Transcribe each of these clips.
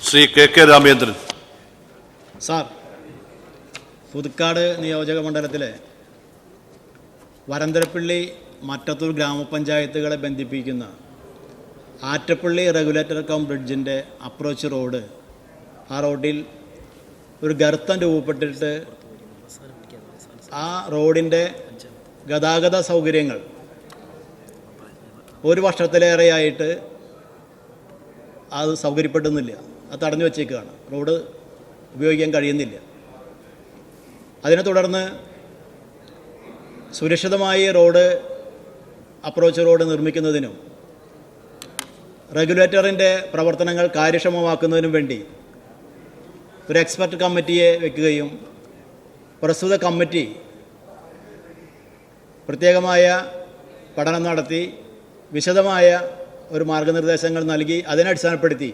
Shri K Ramendran. Sir, Puthukkad നിയോജക മണ്ഡലത്തിലെ വരന്തരപ്പള്ളി മറ്റത്തൂർ ഗ്രാമപഞ്ചായത്തുകളെ ബന്ധിപ്പിക്കുന്ന Attappally regulator cum ബ്രിഡ്ജിൻ്റെ approach road, ആ റോഡിൽ ഒരു ഗർത്തം രൂപപ്പെട്ടിട്ട് ആ റോഡിൻ്റെ ഗതാഗത സൗകര്യങ്ങൾ ഒരു വർഷത്തിലേറെയായിട്ട് അത് സൗകര്യപ്പെടുന്നില്ല. അത് തടഞ്ഞു വച്ചേക്കുകയാണ്. റോഡ് ഉപയോഗിക്കാൻ കഴിയുന്നില്ല. അതിനെ തുടർന്ന് സുരക്ഷിതമായി അപ്രോച്ച് റോഡ് നിർമ്മിക്കുന്നതിനും റെഗുലേറ്ററിൻ്റെ പ്രവർത്തനങ്ങൾ കാര്യക്ഷമമാക്കുന്നതിനും വേണ്ടി ഒരു എക്സ്പെർട്ട് കമ്മിറ്റിയെ വയ്ക്കുകയും പ്രസ്തുത കമ്മിറ്റി പ്രത്യേകമായ പഠനം നടത്തി വിശദമായ ഒരു മാർഗനിർദ്ദേശങ്ങൾ നൽകി അതിനെ അടിസ്ഥാനപ്പെടുത്തി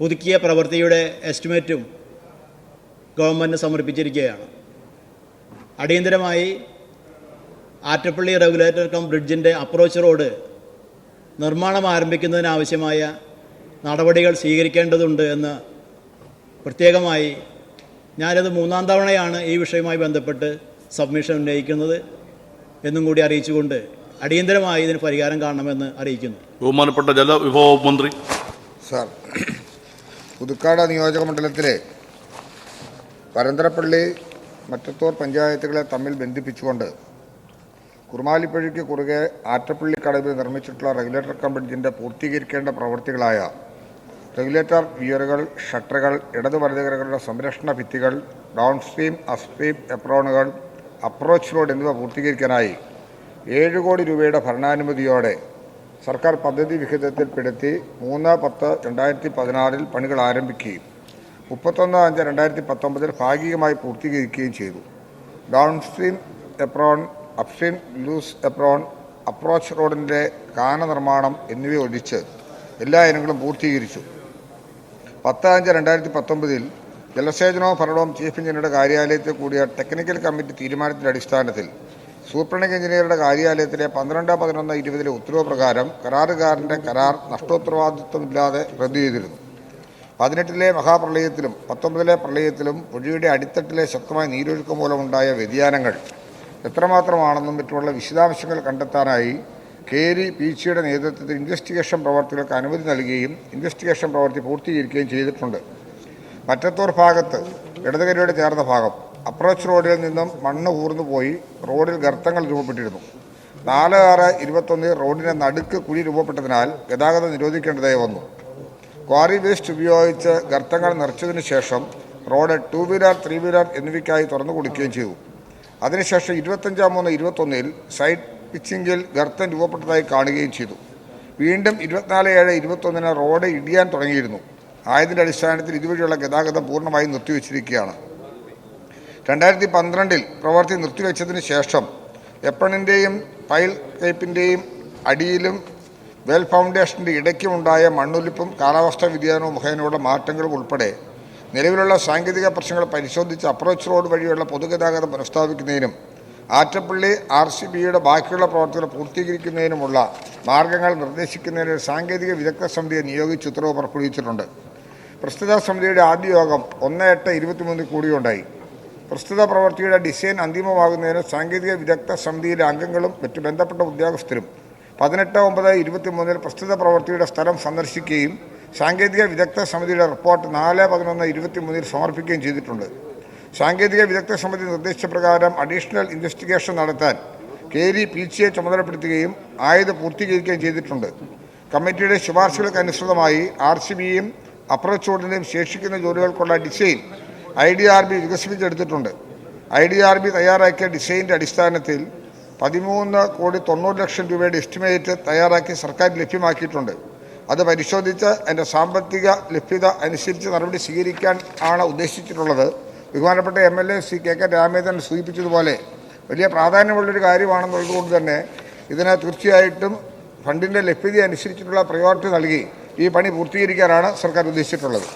പുതുക്കിയ പ്രവൃത്തിയുടെ എസ്റ്റിമേറ്റും ഗവൺമെൻറ് സമർപ്പിച്ചിരിക്കുകയാണ്. അടിയന്തരമായി Attappally regulator cum ബ്രിഡ്ജിൻ്റെ approach road നിർമ്മാണം ആരംഭിക്കുന്നതിനാവശ്യമായ നടപടികൾ സ്വീകരിക്കേണ്ടതുണ്ട് എന്ന് പ്രത്യേകമായി ഞാനത് 3-ാം തവണയാണ് ഈ വിഷയവുമായി ബന്ധപ്പെട്ട് സബ്മിഷൻ ഉന്നയിക്കുന്നത് എന്നും കൂടി അറിയിച്ചുകൊണ്ട് അടിയന്തരമായി ഇതിന് പരിഹാരം കാണണമെന്ന് അറിയിക്കുന്നു. ബഹുമാനപ്പെട്ട ജലവിഭവ മന്ത്രി. സാർ, പുതുക്കാട് നിയോജക മണ്ഡലത്തിലെ വരന്തരപ്പള്ളി മറ്റത്തൂർ പഞ്ചായത്തുകളെ തമ്മിൽ ബന്ധിപ്പിച്ചുകൊണ്ട് കുറുമാലിപ്പുഴയ്ക്ക് കുറുകെ ആറ്റപ്പള്ളി കടവിൽ നിർമ്മിച്ചിട്ടുള്ള റെഗുലേറ്റർ കം ബ്രിഡ്ജിൻ്റെ പൂർത്തീകരിക്കേണ്ട പ്രവൃത്തികളായ റെഗുലേറ്റർ വിയറുകൾ, ഷട്ടറുകൾ, ഇടത് വലതുകരകളുടെ സംരക്ഷണ ഭിത്തികൾ, ഡൗൺ സ്ട്രീം, അപ്സ്ട്രീം എപ്രോണുകൾ, അപ്രോച്ച് റോഡ് എന്നിവ പൂർത്തീകരിക്കാനായി 7 കോടി രൂപയുടെ ഭരണാനുമതിയോടെ സർക്കാർ പദ്ധതി വിഹിതത്തിൽപ്പെടുത്തി 3/10/2016 പണികൾ ആരംഭിക്കുകയും 31/5/2019 ഭാഗികമായി പൂർത്തീകരിക്കുകയും ചെയ്തു. Downstream apron, upstream loose apron, approach റോഡിൻ്റെ കാന നിർമ്മാണം എന്നിവ ഒഴിച്ച് എല്ലാ ഇനങ്ങളും പൂർത്തീകരിച്ചു. 10/5/2019 ജലസേചനവും ഭരണവും ചീഫ് എഞ്ചിനീയറുടെ കാര്യാലയത്തിൽ കൂടിയ ടെക്നിക്കൽ കമ്മിറ്റി തീരുമാനത്തിൻ്റെ അടിസ്ഥാനത്തിൽ സൂപ്രണ്ടിംഗ് എഞ്ചിനീയറുടെ കാര്യാലയത്തിലെ 12/11/20 ഉത്തരവ് പ്രകാരം കരാറുകാരൻ്റെ കരാർ നഷ്ടോത്തരവാദിത്വമില്ലാതെ റദ്ദു ചെയ്തിരുന്നു. 18-ലെ മഹാപ്രളയത്തിലും 19-ലെ പ്രളയത്തിലും പുഴയുടെ അടിത്തട്ടിലെ ശക്തമായ നീരൊഴുക്ക് മൂലമുണ്ടായ വ്യതിയാനങ്ങൾ എത്രമാത്രമാണെന്നും മറ്റുമുള്ള വിശദാംശങ്ങൾ കണ്ടെത്താനായി കേരി പീച്ചിയുടെ നേതൃത്വത്തിൽ ഇൻവെസ്റ്റിഗേഷൻ പ്രവർത്തികൾക്ക് അനുമതി നൽകുകയും ഇൻവെസ്റ്റിഗേഷൻ പ്രവൃത്തി പൂർത്തീകരിക്കുകയും ചെയ്തിട്ടുണ്ട്. മറ്റത്തൂർ ഭാഗത്ത് ഇടതുകരയോട് ചേർന്ന ഭാഗം അപ്രോച്ച് റോഡിൽ നിന്നും മണ്ണ് ഊർന്നുപോയി റോഡിൽ ഗർത്തങ്ങൾ രൂപപ്പെട്ടിരുന്നു. 4/6/21 റോഡിൻ്റെ നടുക്ക് കുഴി രൂപപ്പെട്ടതിനാൽ ഗതാഗതം നിരോധിക്കേണ്ടതായി വന്നു. ക്വാറി വേസ്റ്റ് ഉപയോഗിച്ച് ഗർത്തങ്ങൾ നിറച്ചതിനു ശേഷം റോഡ് 2 വീലർ 3 വീലർ എന്നിവയ്ക്കായി തുറന്നു കൊടുക്കുകയും ചെയ്തു. അതിനുശേഷം 25/3/21 സൈഡ് പിച്ചിങ്ങിൽ ഗർത്തം രൂപപ്പെട്ടതായി കാണുകയും ചെയ്തു. വീണ്ടും 24/7/21 റോഡ് ഇടിയാൻ തുടങ്ങിയിരുന്നു. ആയതിൻ്റെ അടിസ്ഥാനത്തിൽ ഇതുവഴിയുള്ള ഗതാഗതം പൂർണ്ണമായും നിർത്തിവെച്ചിരിക്കുകയാണ്. 2012 പ്രവൃത്തി നിർത്തിവെച്ചതിന് ശേഷം എപ്പണിൻ്റെയും പൈൽ പൈപ്പിൻ്റെയും അടിയിലും വെൽ ഫൗണ്ടേഷൻ്റെ ഇടയ്ക്കുമുണ്ടായ മണ്ണൊലിപ്പും കാലാവസ്ഥാ വ്യതിയാനവും മുഖേനയുള്ള മാറ്റങ്ങളും ഉൾപ്പെടെ നിലവിലുള്ള സാങ്കേതിക പ്രശ്നങ്ങൾ പരിശോധിച്ച് അപ്രോച്ച് റോഡ് വഴിയുള്ള പൊതുഗതാഗതം പുനഃസ്ഥാപിക്കുന്നതിനും ആറ്റപ്പള്ളി RCBയുടെ ബാക്കിയുള്ള പ്രവർത്തികൾ പൂർത്തീകരിക്കുന്നതിനുമുള്ള മാർഗങ്ങൾ നിർദ്ദേശിക്കുന്നതിന് സാങ്കേതിക വിദഗ്ധ സമിതിയെ നിയോഗിച്ച് ഉത്തരവ് പുറപ്പെടുവിച്ചിട്ടുണ്ട്. പ്രസ്തുത സമിതിയുടെ ആദ്യ യോഗം 1/8/23 കൂടിയുണ്ടായി. പ്രസ്തുത പ്രവൃത്തിയുടെ ഡിസൈൻ അന്തിമമാകുന്നതിന് സാങ്കേതിക വിദഗ്ധ സമിതിയിലെ അംഗങ്ങളും മറ്റു ബന്ധപ്പെട്ട ഉദ്യോഗസ്ഥരും 18/9/23 പ്രസ്തുത പ്രവൃത്തിയുടെ സ്ഥലം സന്ദർശിക്കുകയും സാങ്കേതിക വിദഗ്ധ സമിതിയുടെ റിപ്പോർട്ട് 4/11/23 സമർപ്പിക്കുകയും ചെയ്തിട്ടുണ്ട്. സാങ്കേതിക വിദഗ്ധ സമിതി നിർദ്ദേശപ്രകാരം അഡീഷണൽ ഇൻവെസ്റ്റിഗേഷൻ നടത്താൻ കേരി പീച്ചിയെ ചുമതലപ്പെടുത്തുകയും ആയത് പൂർത്തീകരിക്കുകയും ചെയ്തിട്ടുണ്ട്. കമ്മിറ്റിയുടെ ശുപാർശകൾക്ക് അനുസൃതമായി RCBയും അപ്രോച്ച് റോഡിൻ്റെയും ശേഷിക്കുന്ന ജോലികൾക്കുള്ള ഡിസൈൻ IDRB വികസിപ്പിച്ചെടുത്തിട്ടുണ്ട്. IDRB തയ്യാറാക്കിയ ഡിസൈനിൻ്റെ അടിസ്ഥാനത്തിൽ 13,90,00,000 രൂപയുടെ എസ്റ്റിമേറ്റ് തയ്യാറാക്കി സർക്കാർ ലഭ്യമാക്കിയിട്ടുണ്ട്. അത് പരിശോധിച്ച് അതിൻ്റെ സാമ്പത്തിക ലഭ്യത അനുസരിച്ച് നടപടി സ്വീകരിക്കാൻ ആണ് ഉദ്ദേശിച്ചിട്ടുള്ളത്. ബഹുമാനപ്പെട്ട MLA ശ്രീ കെ രാമേന്ദ്രൻ സൂചിപ്പിച്ചതുപോലെ വലിയ പ്രാധാന്യമുള്ളൊരു കാര്യമാണെന്നുള്ളതുകൊണ്ട് തന്നെ ഇതിന് തീർച്ചയായിട്ടും ഫണ്ടിൻ്റെ ലഭ്യത അനുസരിച്ചിട്ടുള്ള പ്രയോറിറ്റി നൽകി ഈ പണി പൂർത്തീകരിക്കാനാണ് സർക്കാർ ഉദ്ദേശിച്ചിട്ടുള്ളത്.